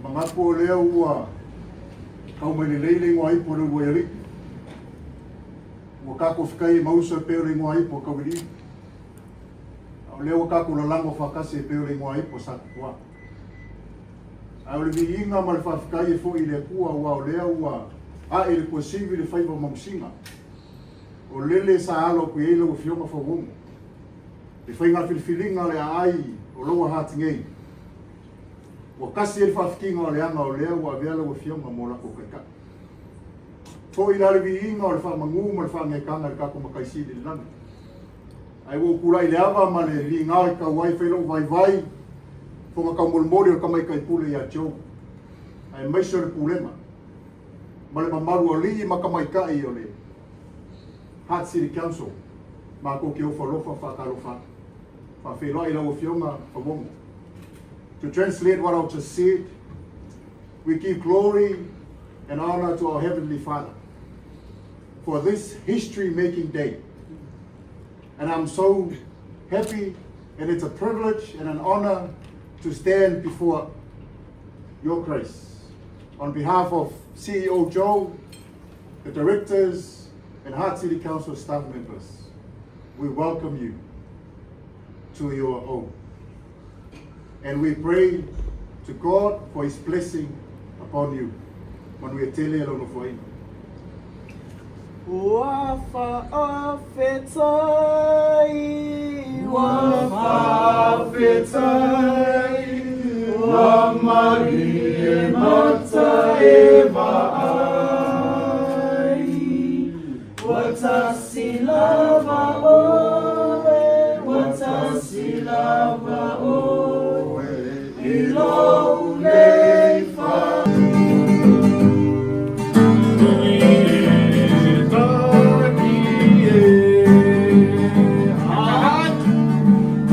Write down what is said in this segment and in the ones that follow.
Mga po lea ua kau mai leile ngoi po le wali. Wa ka ko fikai mausa pe le ngoi po ka wili. Au lea ka ko lango fakase pe le ngoi po sa kwa. Au le vinga mal fa fikai fo ile kua wa lea ua a ile ko sivi le faiva mamsinga. O lele sa alo ku ile o Afioga Fauono. Le faigāfilifiliga le ai o loa hatingei. Wa kasi ele whawhikinga o le anga o lea wa veala o Afioga mo lako kaika. Fo ila le viinga o le whamangu mo le whangekanga le kako makaisi le lana. Ai wo kura i le awa ma le li ngā i ka wai whailo vai vai. Fo ngā kaumolmori o kamai kai pule i a tio. Ai maiso le pulema. Ma le mamaru o li i makamai kai o le Hutt City Council. Ma ko ke o whalofa whakalofa. Whawhiloa i lau Afioga Fauono. To translate what I've just said, we give glory and honor to our Heavenly Father for this history-making day. And I'm so happy, and it's a privilege and an honor to stand before your grace. On behalf of CEO Joe, the directors, and Hutt City Council staff members, we welcome you to your home. And we pray to God for His blessing upon you. When we tell you along for Him. Wafa afetai, wafa afetai, wa Maria mata evai, watasilava oe, watasilava oe. Ilo leifa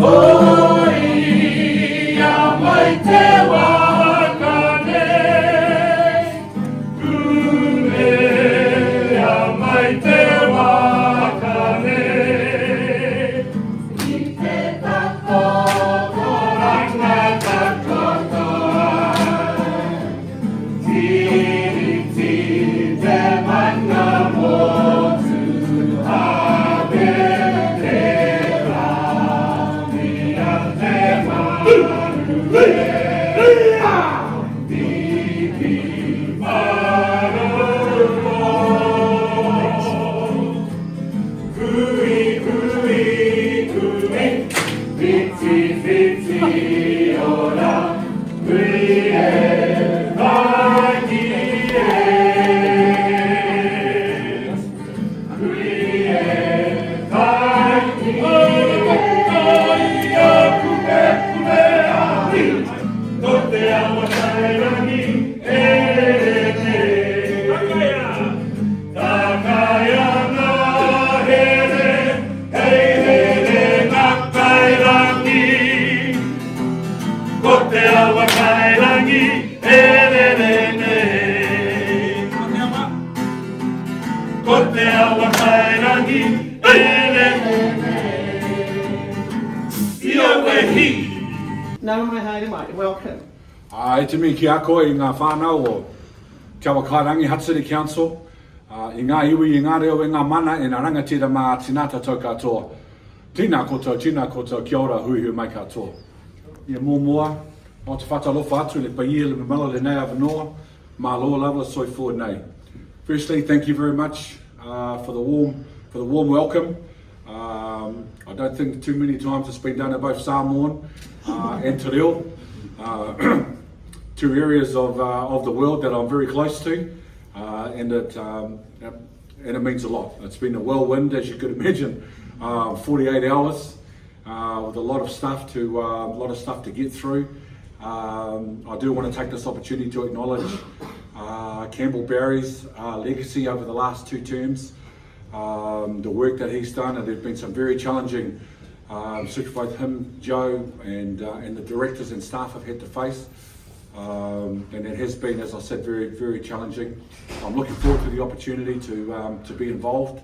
Oi ya mai te wakane Kune ya mai te wakane I te tako Welcome. E te mi ki ako I ngā whānau o Te Awa Kairangi Hutt City Council, I ngā iwi I ngā reo I ngā mana e ngā rangatira mā tinata tau katoa. Tina koutou, kia ora hui mai katoa. Ia mua, o te whatalofa atu le paia le mamala le nei avanoa, mā loa lava soi forward nei. Firstly, thank you very much for the warm welcome. I don't think too many times it's been done in both Sāmoan and Te Reo. Two areas of the world that I'm very close to, and it means a lot. It's been a whirlwind, as you could imagine, 48 hours with a lot of stuff to get through. I do want to take this opportunity to acknowledge Campbell Barry's legacy over the last 2 terms, the work that he's done, and there've been some very challenging both him, Joe, and the directors and staff have had to face, and it has been, as I said, very, very challenging. I'm looking forward to the opportunity to be involved.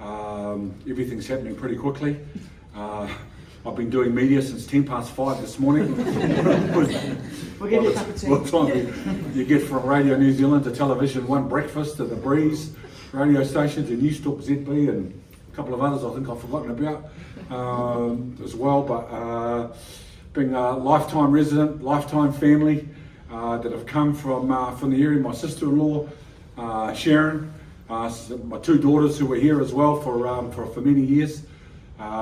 Everything's happening pretty quickly. I've been doing media since 5:10 this morning. We'll give you a cup of tea. What time you get from Radio New Zealand to Television One Breakfast to the Breeze radio stations and News Talk ZB and a couple of others I think I've forgotten about as well. But being a lifetime resident, lifetime family that have come from the area, my sister-in-law Sharon, my two daughters who were here as well for many years.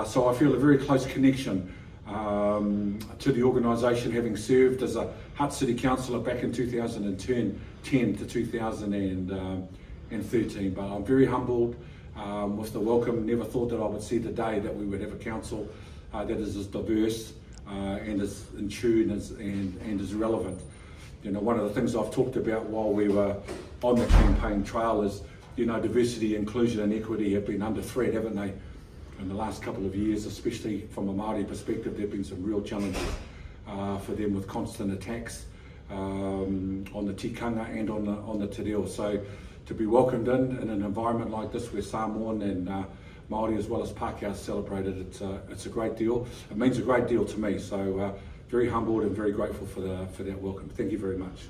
So I feel a very close connection to the organisation, having served as a Hutt City councillor back in 2010 to 2013. But I'm very humbled with the welcome. Never thought that I would see the day that we would have a council that is as diverse and as in tune and as relevant. You know, one of the things I've talked about while we were on the campaign trail is, you know, diversity, inclusion and equity have been under threat, haven't they? In the last couple of years, especially from a Māori perspective, there have been some real challenges for them with constant attacks on the tikanga and on the te reo. So to be welcomed in an environment like this where Samoan and Māori as well as Pākehā celebrated, it's a great deal. It means a great deal to me. So very humbled and very grateful for that welcome. Thank you very much.